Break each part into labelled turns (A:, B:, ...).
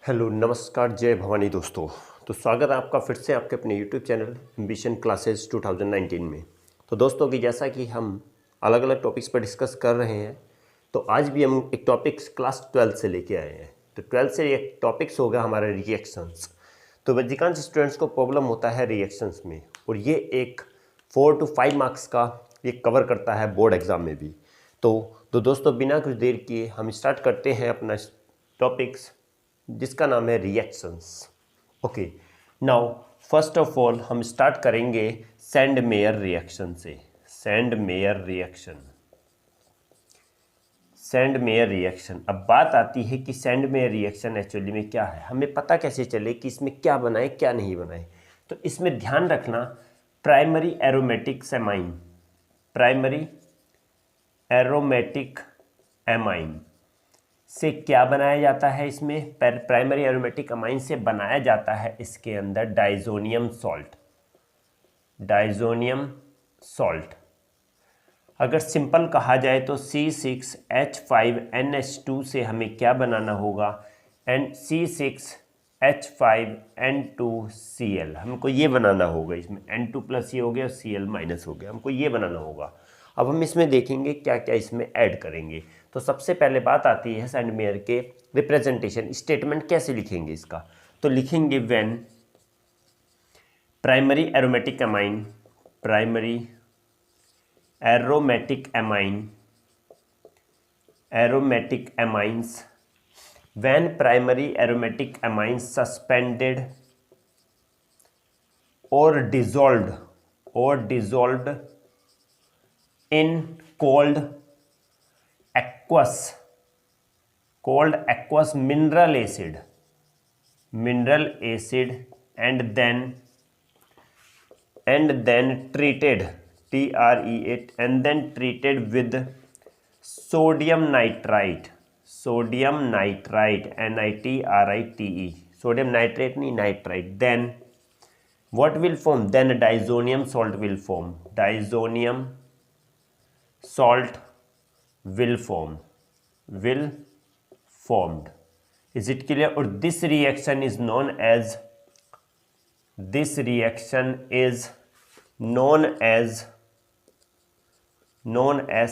A: Hello नमस्कार जय भवानी दोस्तों। तो स्वागत है आपका फिर से आपके अपने यूट्यूब चैनल एम्बिशन क्लासेस 2019 में। तो दोस्तों कि जैसा कि हम अलग अलग टॉपिक्स पर डिस्कस कर रहे हैं, तो आज भी हम एक टॉपिक्स क्लास 12 से लेके आए हैं। तो 12 से एक टॉपिक्स होगा हमारा रिएक्शंस। तो अधिकांश स्टूडेंट्स को प्रॉब्लम होता है रिएक्शंस में, और ये एक 4 to 5 मार्क्स का ये कवर करता है बोर्ड एग्ज़ाम में भी। तो दोस्तों बिना कुछ देर किए हम स्टार्ट करते हैं अपना टॉपिक्स जिसका नाम है reactions. Okay, now first of all हम स्टार्ट करेंगे सैंड मेयर रिएक्शन से। Sand mayor reaction, sand mayor reaction. अब बात आती है कि सैंड मेयर रिएक्शन एक्चुअली में क्या है, हमें पता कैसे चले कि इसमें क्या बनाए क्या नहीं बनाए। तो इसमें ध्यान रखना, primary aromatic amine, primary aromatic amine से क्या बनाया जाता है। इसमें प्राइमरी एरोमेटिक अमाइन से बनाया जाता है इसके अंदर डाइजोनियम सॉल्ट। डाइजोनियम सॉल्ट अगर सिंपल कहा जाए तो C6H5NH2 से हमें क्या बनाना होगा, C6H5N2Cl। हमको ये बनाना होगा, इसमें N2+ ये हो गया और Cl- हो गया, हमको ये बनाना होगा। अब हम इसमें देखेंगे क्या क्या इसमें ऐड करेंगे। तो सबसे पहले बात आती है सैंड मेयर के रिप्रेजेंटेशन, स्टेटमेंट कैसे लिखेंगे इसका। तो लिखेंगे when primary aromatic amine, primary aromatic amine, aromatic amines, when primary aromatic amines suspended और dissolved in cold aqueous mineral acid and then treated with sodium nitrite, sodium nitrite, sodium nitrate नहीं nitrite, then what will form, then diazonium salt will form, diazonium salt will formed. Is it clear? Or this reaction is known as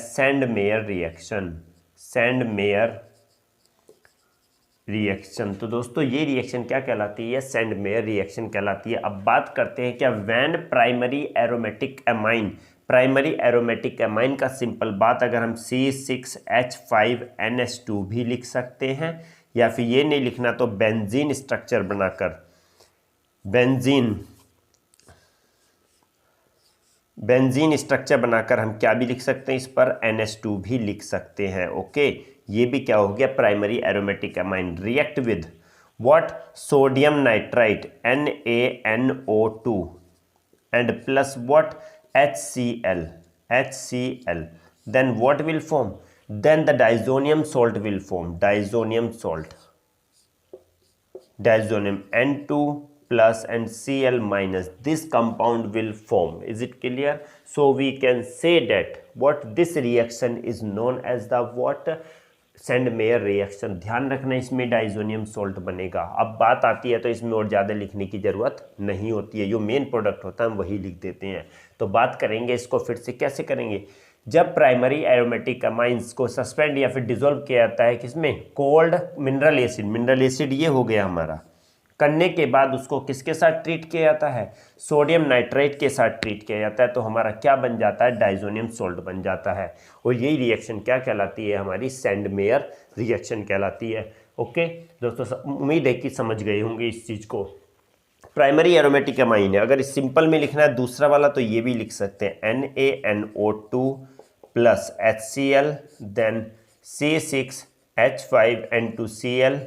A: sand Mayer reaction, sand Mayer reaction. तो दोस्तों ये reaction क्या कहलाती है, sand mayor reaction कहलाती है। अब बात करते हैं क्या when primary aromatic amine, primary aromatic amine का सिंपल बात अगर हम C6H5NH2 भी लिख सकते हैं, या फिर ये नहीं लिखना तो बेंजीन स्ट्रक्चर बनाकर, बेंजीन स्ट्रक्चर बनाकर हम क्या भी लिख सकते हैं, इस पर NH2 भी लिख सकते हैं। ओके, ये भी क्या हो गया, primary aromatic amine. React with what, sodium nitrite NaNO2 and plus what, HCl, then what will form, then the diazonium salt will form, diazonium salt, diazonium N2+ and Cl-, this compound will form. Is it clear? So we can say that what this reaction is known as the what, sand mayor reaction. ध्यान रखना इसमें diazonium salt बनेगा। अब बात आती है तो इसमें और ज़्यादा लिखने की ज़रूरत नहीं होती है, जो मेन प्रोडक्ट होता है हम वही लिख देते हैं। तो बात करेंगे इसको फिर से कैसे करेंगे। जब प्राइमरी एरोमेटिक अमाइंस को सस्पेंड या फिर डिसॉल्व किया जाता है किसमें, कोल्ड मिनरल एसिड ये हो गया हमारा, करने के बाद उसको किसके साथ ट्रीट किया जाता है, सोडियम नाइट्राइट के साथ ट्रीट किया जाता है, तो हमारा क्या बन जाता है, डाइजोनियम सॉल्ट बन जाता है। और यही रिएक्शन क्या कहलाती है, हमारी सैंड मेयर रिएक्शन कहलाती है। ओके दोस्तों, उम्मीद है कि समझ गए होंगे इस चीज़ को। प्राइमरी एरोमेटिक अमाइन है, अगर सिंपल में लिखना है दूसरा वाला तो ये भी लिख सकते हैं NaNO2 + HCl, then C6H5N2Cl,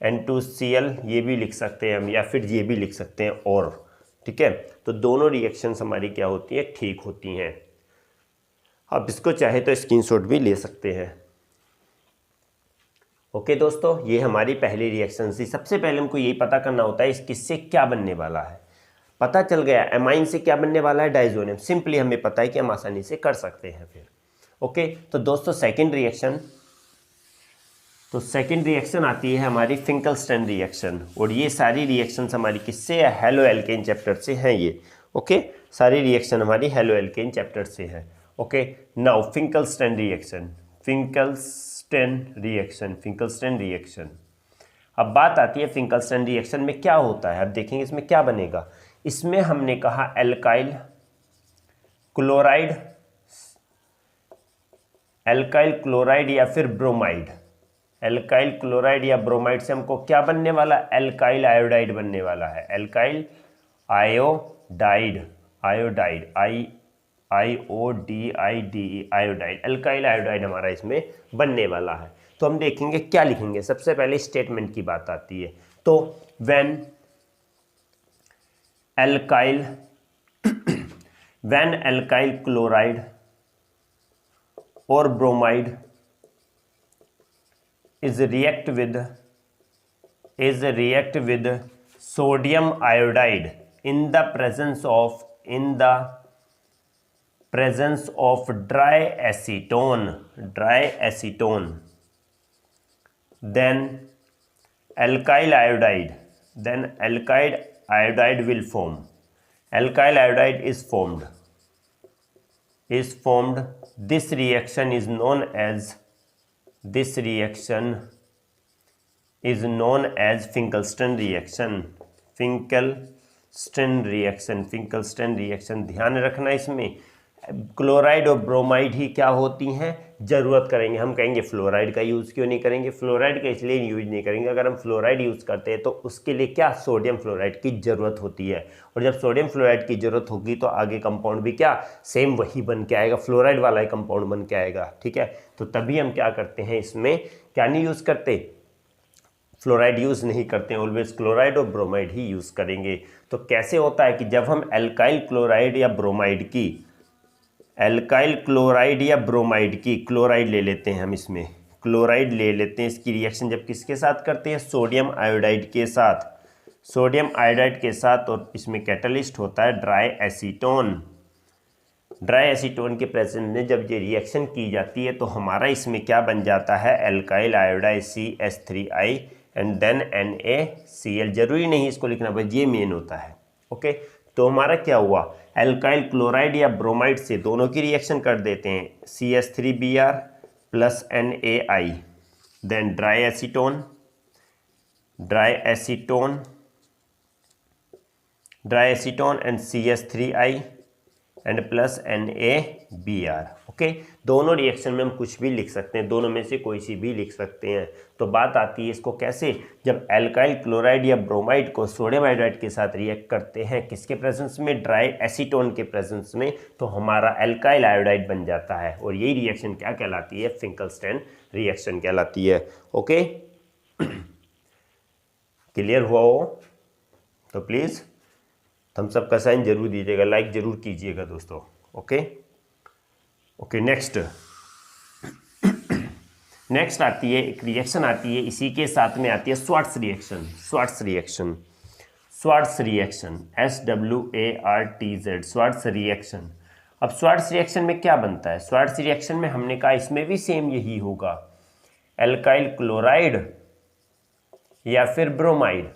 A: N2Cl ये भी लिख सकते हैं हम, या फिर ये भी लिख सकते हैं और, ठीक है। तो दोनों रिएक्शंस हमारी क्या होती है, ठीक होती हैं। आप इसको चाहे तो स्क्रीनशॉट भी ले सकते हैं। ओके दोस्तों, ये हमारी पहली रिएक्शन थी। सबसे पहले हमको यही पता करना होता है इस किससे क्या बनने वाला है। पता चल गया एमाइन से क्या बनने वाला है, डाइजोनियम। सिंपली हमें पता है कि हम आसानी से कर सकते हैं फिर। ओके, तो दोस्तों सेकेंड रिएक्शन तो सेकेंड रिएक्शन आती है हमारी फिंकलस्टैन रिएक्शन, और ये सारी रिएक्शंस हमारी किससे है, हेलो एल्केन चैप्टर से हैं ये। ओके, सारी रिएक्शन हमारी हेलो एल्केन चैप्टर से है। Okay, now Finkelstein reaction, Finkelstein reaction. अब बात आती है फिंकलस्टैन रिएक्शन में क्या होता है। अब देखेंगे इसमें क्या बनेगा। इसमें हमने कहा एल्काइल क्लोराइड या फिर ब्रोमाइड, एल्काइल क्लोराइड या ब्रोमाइड से हमको क्या बनने वाला, एल्काइल आयोडाइड बनने वाला है। Alkyl iodide, IODIDE iodide, alkyl iodide हमारा इसमें बनने वाला है। तो हम देखेंगे क्या लिखेंगे। सबसे पहले स्टेटमेंट की बात आती है। तो व्हेन एल्काइल क्लोराइड और bromide is react with sodium iodide in the presence of dry acetone, then alkyl iodide will form. Alkyl iodide is formed. This reaction is known as Finkelstein reaction। ध्यान रखना इसमें chloride और bromide ही क्या होती हैं, ज़रूरत करेंगे। हम कहेंगे फ्लोराइड का यूज़ क्यों नहीं करेंगे, फ्लोराइड का इसलिए यूज नहीं करेंगे, अगर हम फ्लोराइड यूज़ करते हैं तो उसके लिए क्या, सोडियम फ्लोराइड की ज़रूरत होती है, और जब सोडियम फ्लोराइड की ज़रूरत होगी तो आगे कंपाउंड भी क्या, सेम वही बन के आएगा, फ्लोराइड वाला ही कंपाउंड बन के आएगा। ठीक है, तो तभी हम क्या करते हैं, इसमें क्या नहीं यूज़ करते, फ्लोराइड यूज़ नहीं करते हैं, ऑलवेज क्लोराइड और ब्रोमाइड ही यूज़ करेंगे। तो कैसे होता है कि जब हम एल्काइल क्लोराइड या ब्रोमाइड की, क्लोराइड ले लेते हैं, हम इसमें क्लोराइड ले लेते हैं, इसकी रिएक्शन जब किसके साथ करते हैं, सोडियम आयोडाइड के साथ, और इसमें कैटलिस्ट होता है ड्राई एसीटोन के प्रेजेंस में जब ये रिएक्शन की जाती है तो हमारा इसमें क्या बन जाता है, alkyl iodide CH3I and then NaCl। जरूरी नहीं इसको लिखना, बस ये मेन होता है। ओके, तो हमारा क्या हुआ, एल्काइल क्लोराइड या ब्रोमाइड से दोनों की रिएक्शन कर देते हैं, CH3Br plus NaI, then dry acetone and CH3I and plus NaBr। Okay, दोनों रिएक्शन में हम कुछ भी लिख सकते हैं, दोनों में से कोई सी भी लिख सकते हैं। तो बात आती है इसको कैसे, जब एल्काइल क्लोराइड या ब्रोमाइड को सोडियम आयोडाइड के साथ रिएक्ट करते हैं, किसके प्रेजेंस में, ड्राई एसीटोन के प्रेजेंस में, तो हमारा एल्काइल आयोडाइड बन जाता है, और यही रिएक्शन क्या कहलाती है, फिंकलस्टैन रिएक्शन कहलाती है। ओके, क्लियर हुआ हो तो प्लीज़ थम्स अप का साइन जरूर दीजिएगा, लाइक जरूर कीजिएगा दोस्तों। ओके, नेक्स्ट आती है एक रिएक्शन आती है, इसी के साथ में आती है Swarts reaction, Swarts reaction, SWARTZ, Swarts reaction. अब स्वार्ट्स रिएक्शन में क्या बनता है, स्वार्ट्स रिएक्शन में हमने कहा इसमें भी सेम यही होगा, एल्काइल क्लोराइड या फिर ब्रोमाइड।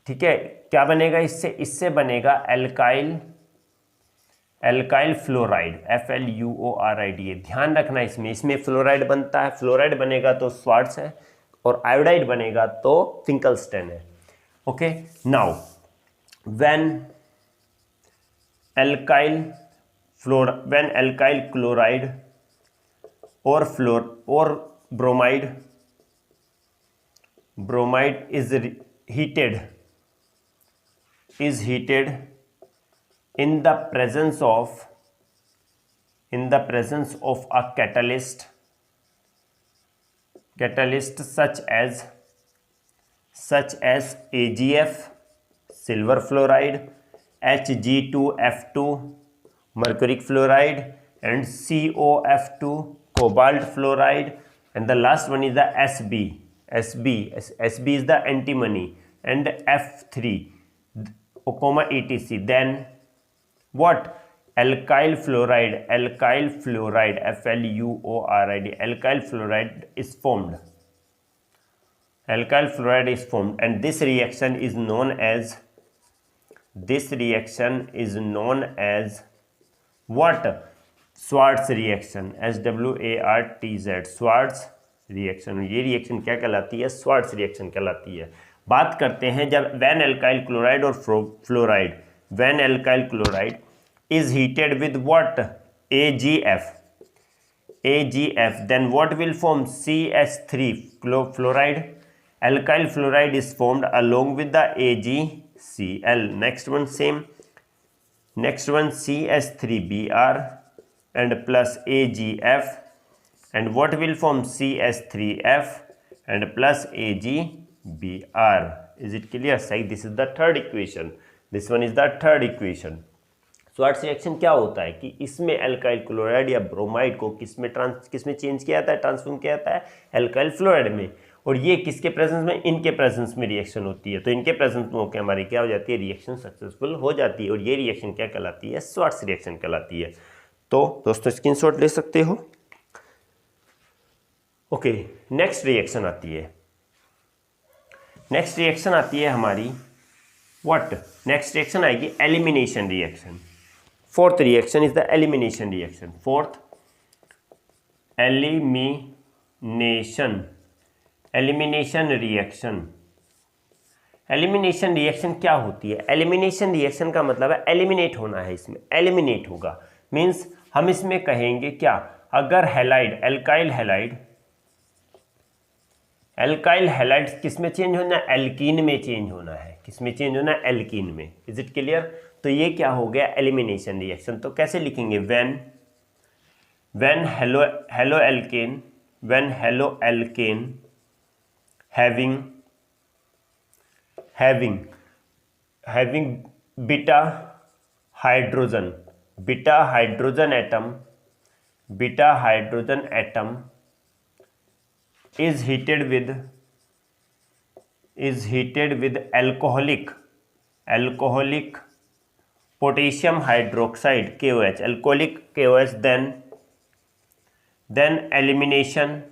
A: ठीक है, क्या बनेगा इससे बनेगा एल्काइल फ्लोराइड, FLUORIDA। ध्यान रखना इसमें फ्लोराइड बनता है, फ्लोराइड बनेगा तो स्वार्ट्स है, और आयोडाइड बनेगा तो फिंकलस्टैन है। Okay, now when alkyl chloride और bromide is heated in the presence of a catalyst such as AgF, silver fluoride, Hg2F2, mercuric fluoride, and COF2, cobalt fluoride, and the last one is the SB is the antimony, and F3 etc. Then what, alkyl fluoride FLUORID, alkyl fluoride is formed. Alkyl fluoride is formed, and this reaction is known as what? Schwarz reaction, SWARTZ, Schwarz reaction. ये reaction क्या कहलाती है? Schwarz reaction कहलाती है. बात करते हैं जब when alkyl chloride और fluoride, when alkyl chloride is heated with what? AgF, then what will form? CH3 fluoride. Alkyl fluoride is formed along with the AgCl. Next one same. Next one CH3Br and plus AgF, and what will form? CH3F and plus AgBr. Is it clear? सही. This is the third equation. This one is the third equation. Schwarz reaction क्या होता है कि इसमें alkyl chloride या bromide को किसमें change किया जाता है, ट्रांसफॉर्म किया जाता है अल्काइल फ्लोराइड में. और ये किसके प्रेजेंस में? इनके प्रेजेंस में रिएक्शन होती है. तो इनके प्रेजेंस में होकर हमारी क्या हो जाती है? रिएक्शन सक्सेसफुल हो जाती है. और ये रिएक्शन क्या कहलाती है? Schwarz रिएक्शन कहलाती है. तो दोस्तों स्क्रीनशॉट ले सकते हो. ओके, नेक्स्ट रिएक्शन आती है. नेक्स्ट रिएक्शन आती है हमारी व्हाट? नेक्स्ट रिएक्शन आएगी elimination reaction. Fourth reaction is the elimination reaction. Fourth elimination reaction. Elimination reaction क्या होती है? एलिमिनेशन रिएक्शन का मतलब है एलिमिनेट होना है. इसमें एलिमिनेट होगा मीन्स हम इसमें कहेंगे क्या? अगर हैलाइड, अल्काइल हैलाइड किस में चेंज होना है? एल्कीन में चेंज होना है. किस में चेंज होना है? एल्कीन में. Is it clear? तो ये क्या हो गया? Elimination reaction. तो कैसे लिखेंगे? When halo alkane having beta hydrogen atom is heated with alcoholic potassium hydroxide KOH, alcoholic KOH, then elimination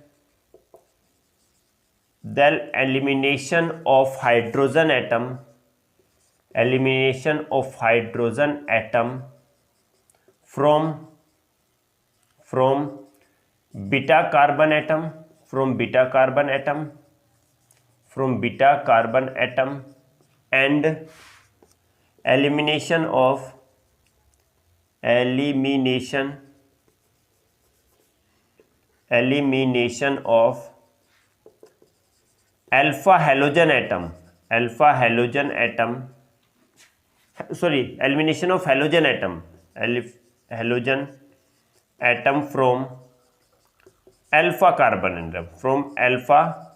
A: of hydrogen atom from beta carbon atom and elimination of alpha halogen atom from alpha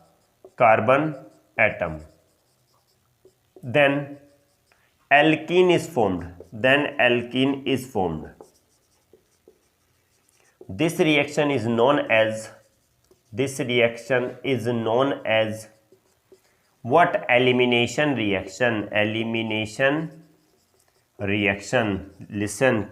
A: carbon atom. Then alkene is formed. This reaction is known as what? Elimination reaction. Listen,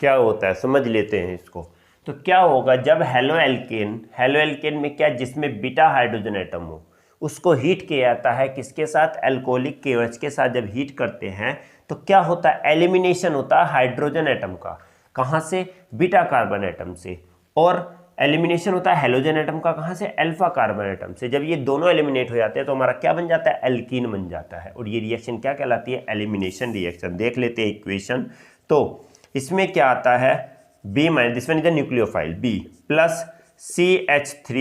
A: क्या होता है समझ लेते हैं इसको. तो क्या होगा जब हेलो एल्केन में क्या? जिसमें बीटा हाइड्रोजन एटम हो, उसको हीट किया जाता है किसके साथ? अल्कोहलिक KOH के साथ. जब हीट करते हैं तो क्या होता है? एलिमिनेशन होता है हाइड्रोजन एटम का. कहाँ से? बीटा कार्बन एटम से. और एलिमिनेशन होता है हेलोजन एटम का. कहाँ से? अल्फा कार्बन एटम से. जब ये दोनों एलिमिनेट हो जाते हैं तो हमारा क्या बन जाता है? एल्कीन बन जाता है. और ये रिएक्शन क्या कहलाती है? Elimination reaction. देख लेते हैं इक्वेशन. तो इसमें क्या आता है? B minus, this one is the nucleophile, B plus CH3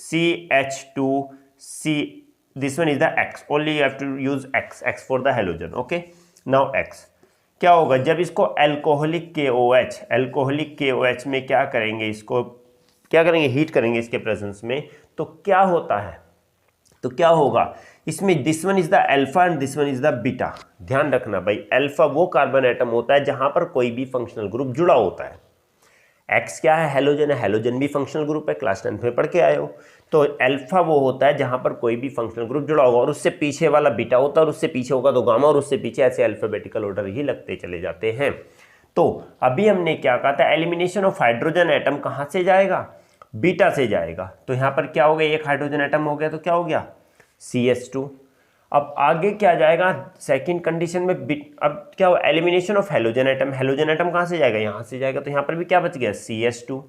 A: CH2 C, this one is the X, only you have to use X for the halogen. Okay, now X क्या होगा जब इसको अल्कोहलिक KOH में क्या करेंगे? इसको क्या करेंगे? हीट करेंगे इसके प्रेजेंस में. तो क्या होता है? तो क्या होगा इसमें? This one is the alpha and this one is the beta. ध्यान रखना भाई, अल्फा वो कार्बन एटम होता है जहां पर कोई भी फंक्शनल ग्रुप जुड़ा होता है. एक्स क्या है? हेलोजन है. हेलोजन भी फंक्शनल ग्रुप है, क्लास 10 में पढ़ के आए हो. तो अल्फा वो होता है जहां पर कोई भी फंक्शनल ग्रुप जुड़ा होगा, और उससे पीछे वाला बीटा होता है, और उससे पीछे होगा तो गामा, और उससे पीछे ऐसे अल्फाबेटिकल ऑर्डर ही लगते चले जाते हैं. तो अभी हमने क्या कहा था, एलिमिनेशन ऑफ हाइड्रोजन एटम कहाँ से जाएगा, बीटा से जाएगा। तो यहाँ पर क्या हो गया, एक हाइड्रोजन एटम हो गया तो क्या हो गया CH2। अब आगे क्या जाएगा सेकंड कंडीशन में, अब क्या हो, elimination of halogen atom, halogen atom कहाँ से जाएगा, यहाँ से जाएगा। तो यहाँ पर भी क्या बच गया CH2।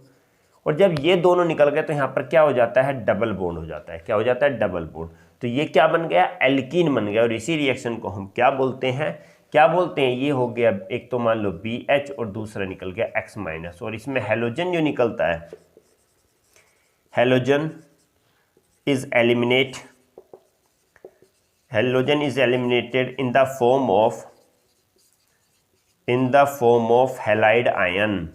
A: और जब ये दोनों निकल गए तो यहाँ पर क्या हो जाता है, डबल बॉन्ड हो जाता है। क्या हो जाता है, डबल बॉन्ड। तो ये क्या बन गया, एल्कीन बन गया। और इसी रिएक्शन को हम क्या बोलते हैं, क्या बोलते हैं, ये हो गया एक तो मान लो BH और दूसरा निकल गया X-। और इसमें हेलोजन जो निकलता है, halogen is eliminated in the form of halide ion,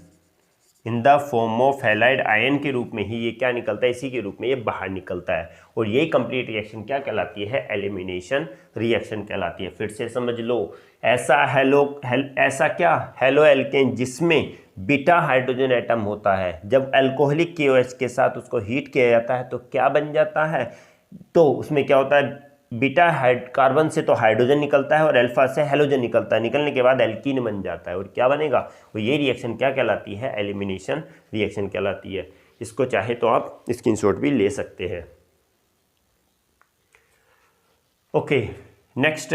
A: in the form of halide ion के रूप में ही ये क्या निकलता है, इसी के रूप में ये बाहर निकलता है। और यही कंप्लीट रिएक्शन क्या कहलाती है, एलिमिनेशन रिएक्शन कहलाती है। फिर से समझ लो, ऐसा क्या हेलो एल्केन जिसमें बीटा हाइड्रोजन एटम होता है, जब अल्कोहलिक KOH के साथ उसको हीट किया जाता है तो क्या बन जाता है, तो उसमें क्या होता है, बीटा कार्बन से तो हाइड्रोजन निकलता है और अल्फा से हेलोजन निकलता है, निकलने के बाद एल्कीन बन जाता है। और क्या बनेगा, वो ये रिएक्शन क्या कहलाती है, एलिमिनेशन रिएक्शन कहलाती है। इसको चाहे तो आप स्क्रीनशॉट भी ले सकते हैं। ओके, नेक्स्ट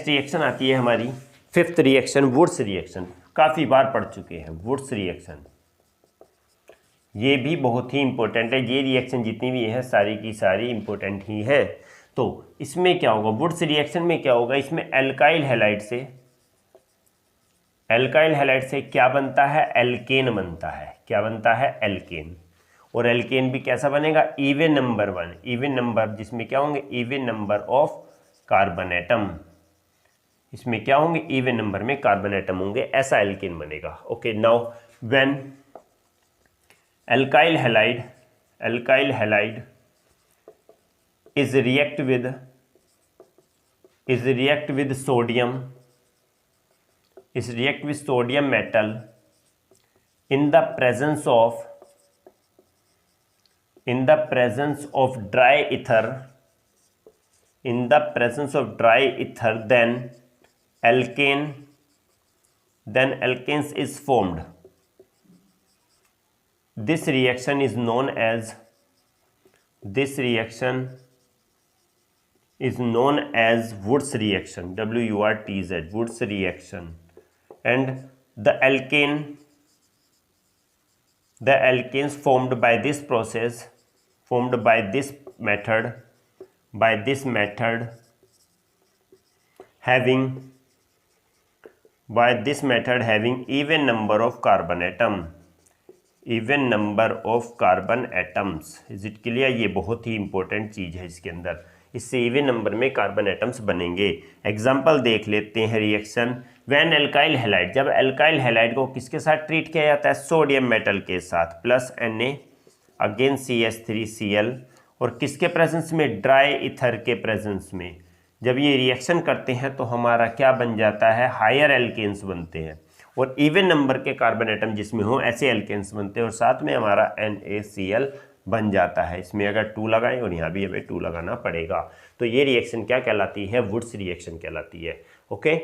A: रिएक्शन आती है हमारी फिफ्थ रिएक्शन, वुड्स रिएक्शन। काफ़ी बार पढ़ चुके हैं वुड्स रिएक्शन, ये भी बहुत ही इंपॉर्टेंट है। ये रिएक्शन जितनी भी है सारी की सारी इंपॉर्टेंट ही है। तो इसमें क्या होगा, वुड्स रिएक्शन में क्या होगा, इसमें एल्काइल हैलाइड से क्या बनता है, एल्केन बनता है। क्या बनता है, एल्केन। और एल्केन भी कैसा बनेगा, इवन नंबर 1, इवन नंबर, जिसमें क्या होंगे, even number of carbon atom. इसमें क्या होंगे, इवन नंबर में कार्बन एटम होंगे, ऐसा एल्केन बनेगा। Okay, now when alkyl halide is react with sodium metal in the presence of dry ether, then alkanes is formed. This reaction is known as Wurtz reaction, Wurtz reaction. And the alkanes formed by this method having even number of carbon atoms. Is it clear, ये बहुत ही important चीज़ है इसके अंदर। इससे even number में carbon atoms बनेंगे। Example देख लेते हैं रिएक्शन व्हेन एल्काइल हैलाइड, जब एल्काइल हैलाइड को किसके साथ ट्रीट किया जाता है, सोडियम मेटल के साथ, प्लस Na अगेन CH3Cl, और किसके प्रेजेंस में, ड्राई इथर के प्रेजेंस में। जब ये रिएक्शन करते हैं तो हमारा क्या बन जाता है, हायर एल्केन्स बनते हैं। और इवन नंबर के कार्बन एटम जिसमें हो ऐसे एल्केन्स बनते हैं, और साथ में हमारा NaCl बन जाता है। इसमें अगर 2 लगाएं और यहाँ भी हमें 2 लगाना पड़ेगा। तो ये रिएक्शन क्या कहलाती है, वुड्स रिएक्शन कहलाती है। ओके,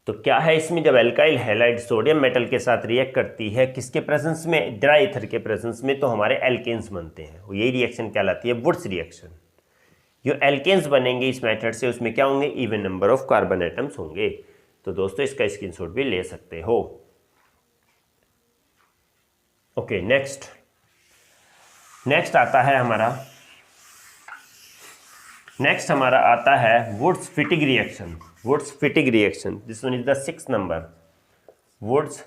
A: तो क्या है इसमें, जब एल्काइल हैलाइड सोडियम मेटल के साथ रिएक्ट करती है किसके प्रेजेंस में, ड्राई ईथर के प्रेजेंस में, तो हमारे एल्केन्स बनते हैं। यही रिएक्शन कहलाती है वुड्स रिएक्शन। जो एल्केन्स बनेंगे इस मेथड से, उसमें क्या होंगे, even number of carbon atoms होंगे। तो दोस्तों इसका स्क्रीनशॉट भी ले सकते हो। ओके, नेक्स्ट आता है हमारा आता है Wurtz Fittig reaction. This one is the 6th number, Wurtz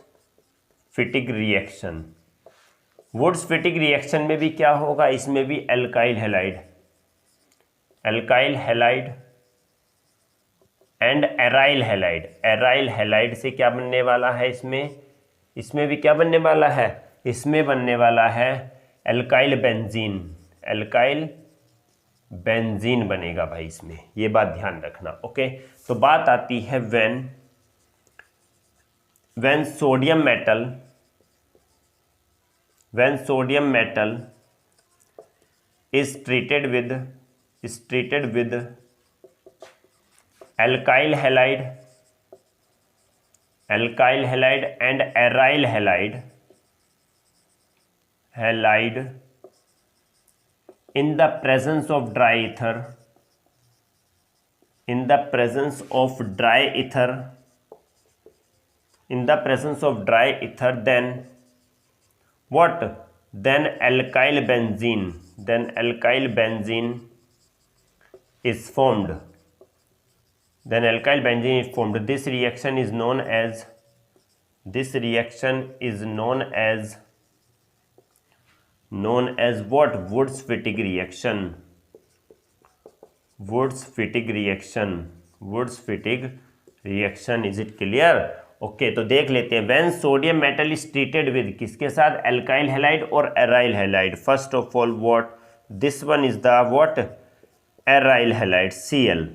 A: Fittig reaction में भी क्या होगा, इसमें भी alkyl halide and aryl halide से क्या बनने वाला है, इसमें भी क्या बनने वाला है, इसमें बनने वाला है एल्काइल बेंजीन बनेगा भाई इसमें, ये बात ध्यान रखना। ओके, तो बात आती है when sodium metal is treated is treated with alkyl halide and aryl halide in the presence of dry ether, then what? Then alkyl benzene is formed. This reaction is known as what? Wurtz-Fittig reaction. Is it clear? Okay तो देख लेते हैं. When sodium metal is treated with किसके साथ? Alkyl halide और aryl halide. First of all what? This one is the what? Aryl halide Cl.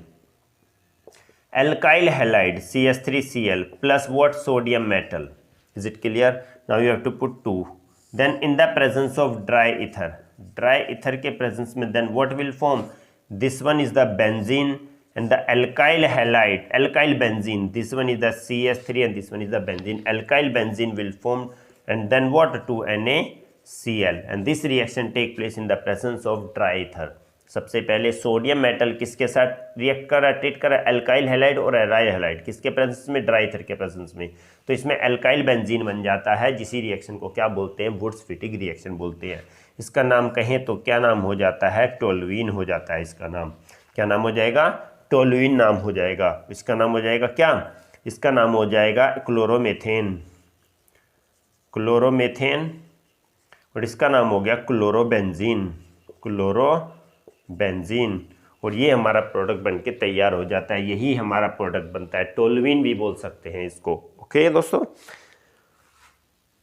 A: Alkyl halide CH3Cl plus what? Sodium metal. Is it clear? Now you have to put 2. Then in the presence of dry ether के presence में then what will form? This one is the benzene and the alkyl benzene. This one is the CH3 and this one is the benzene. Alkyl benzene will form and then what? 2NaCl. And this reaction take place in the presence of dry ether. सबसे पहले sodium metal किसके साथ react कर रहा है? Treat कर रहा है एल्काइल हैलाइड और एराइल हैलाइड. किसके प्रेजेंस में? ड्राई ईथर के प्रेजेंस में. तो इसमें एल्काइल बेंजीन बन जाता है, जिसी रिएक्शन को क्या बोलते हैं? वुड्स-फिटिग रिएक्शन बोलते हैं. इसका नाम कहें तो क्या नाम हो जाता है? टोल्यूइन हो जाता है. इसका नाम क्या नाम हो जाएगा? टोल्यूइन नाम हो जाएगा. इसका नाम हो जाएगा क्या? इसका नाम हो जाएगा क्लोरोमेथेन. और इसका नाम हो गया क्लोरोबेंजीन. और ये हमारा प्रोडक्ट बनके तैयार हो जाता है. यही हमारा प्रोडक्ट बनता है. टोल्यूइन भी बोल सकते हैं इसको. ओके दोस्तों,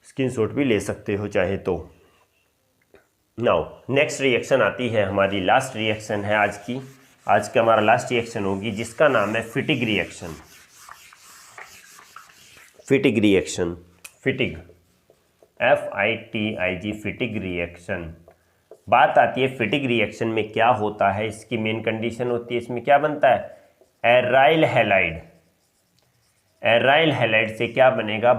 A: स्क्रीनशॉट भी ले सकते हो चाहे तो. नाउ नेक्स्ट रिएक्शन आती है हमारी. लास्ट रिएक्शन है आज का हमारा लास्ट रिएक्शन होगी, जिसका नाम है Fittig reaction. Fittig FITIG Fittig reaction. बात आती है फिटिग रिएक्शन में क्या होता है. इसकी मेन कंडीशन होती है, इसमें क्या बनता है? एराइल हैलाइड से क्या बनेगा?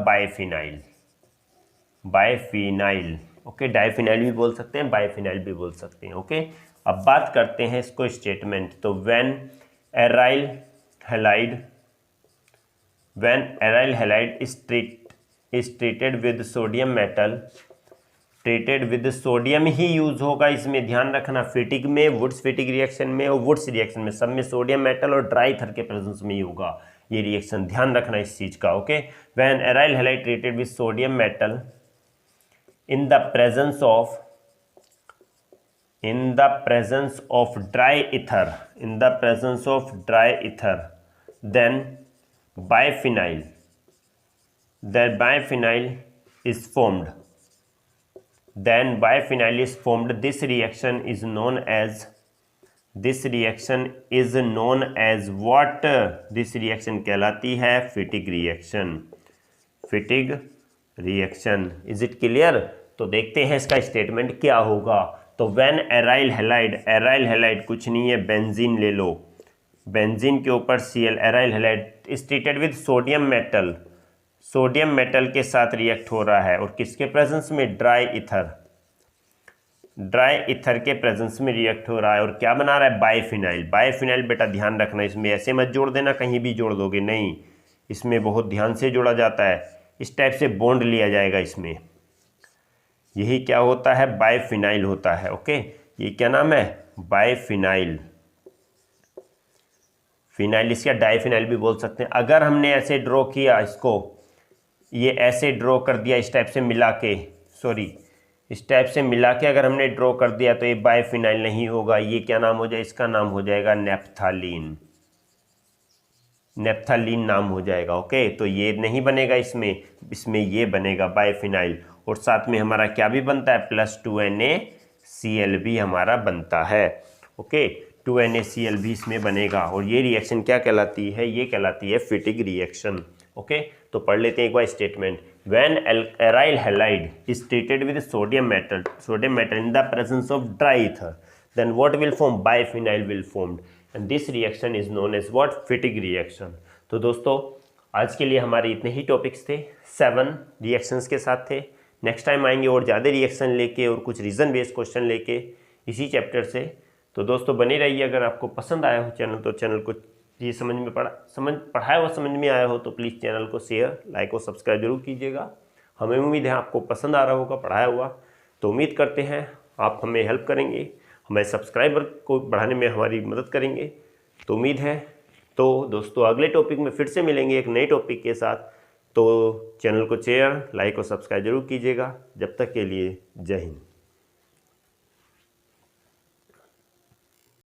A: बाइफिनाइल. ओके, डाइफिनाइल भी बोल सकते हैं, बाइफिनाइल भी बोल सकते हैं. ओके, अब बात करते हैं इसको स्टेटमेंट. तो when aryl halide is treated with sodium metal, sodium he use होगा. इसमें ध्यान रखना, फिटिग में, वुड्स-फिटिग रिएक्शन में और वुड्स रिएक्शन में सब में सोडियम मेटल और ड्राई ईथर के प्रेजेंस में ही होगा ये रिएक्शन. ध्यान रखना इस चीज का. Okay, when aryl halide treated with sodium metal in the presence of dry ether, then biphenyl is formed. This reaction is known as what? This reaction कहलाती है Fittig reaction. Is it clear? तो देखते हैं इसका statement क्या होगा. तो when aryl halide कुछ नहीं है, बेंजीन ले लो. बेंजीन के ऊपर Cl. Aryl halide is treated with sodium metal के साथ रिएक्ट हो रहा है. और किसके प्रेजेंस में? ड्राई ईथर के प्रेजेंस में रिएक्ट हो रहा है. और क्या बना रहा है? बाइफिनाइल. बेटा ध्यान रखना, इसमें ऐसे मत जोड़ देना, कहीं भी जोड़ दोगे नहीं. इसमें बहुत ध्यान से जोड़ा जाता है. इस टाइप से बॉन्ड लिया जाएगा इसमें. यही क्या होता है? बाइफिनाइल होता है. ओके, ये क्या नाम है? बाइफिनाइल. फिनाइल इसका डाइफिनाइल भी बोल सकते हैं. अगर हमने ऐसे ड्रॉ किया इसको, ये ऐसे ड्रॉ कर दिया इस टाइप से मिला के, अगर हमने ड्रॉ कर दिया तो ये बाइफिनाइल नहीं होगा. ये क्या नाम हो जाए? इसका नाम हो जाएगा नेप्थालीन नाम हो जाएगा. ओके, तो ये नहीं बनेगा इसमें ये बनेगा बाइफिनाइल. और साथ में हमारा क्या भी बनता है? प्लस 2NaCl भी हमारा बनता है. ओके, 2NaCl भी इसमें बनेगा. और ये रिएक्शन क्या कहलाती है? ये कहलाती है फिटिग रिएक्शन. ओके, तो पढ़ लेते हैं एक बार statement. When aryl halide is treated with sodium metal in the presence of dry ether, then what will form? Biphenyl will formed, and this reaction is known as what? Fittig reaction. तो दोस्तों आज के लिए हमारे इतने ही topics थे, 7 reactions के साथ थे। नेक्स्ट टाइम आएंगे और ज़्यादा रिएक्शन लेके और कुछ रीज़न बेस्ड क्वेश्चन लेके इसी चैप्टर से। तो दोस्तों बने रहिए। अगर आपको पसंद आया हो चैनल तो चैनल को ये पढ़ाया हुआ समझ में आया हो तो प्लीज़ चैनल को शेयर, लाइक और सब्सक्राइब जरूर कीजिएगा। हमें उम्मीद है आपको पसंद आ रहा होगा पढ़ाया हुआ, तो उम्मीद करते हैं आप हमें हेल्प करेंगे, हमें सब्सक्राइबर को बढ़ाने में हमारी मदद करेंगे। तो उम्मीद है। तो दोस्तों अगले टॉपिक में फिर से मिलेंगे एक नए टॉपिक के साथ। तो चैनल को शेयर, लाइक और सब्सक्राइब जरूर कीजिएगा। जब तक के लिए जय हिंद।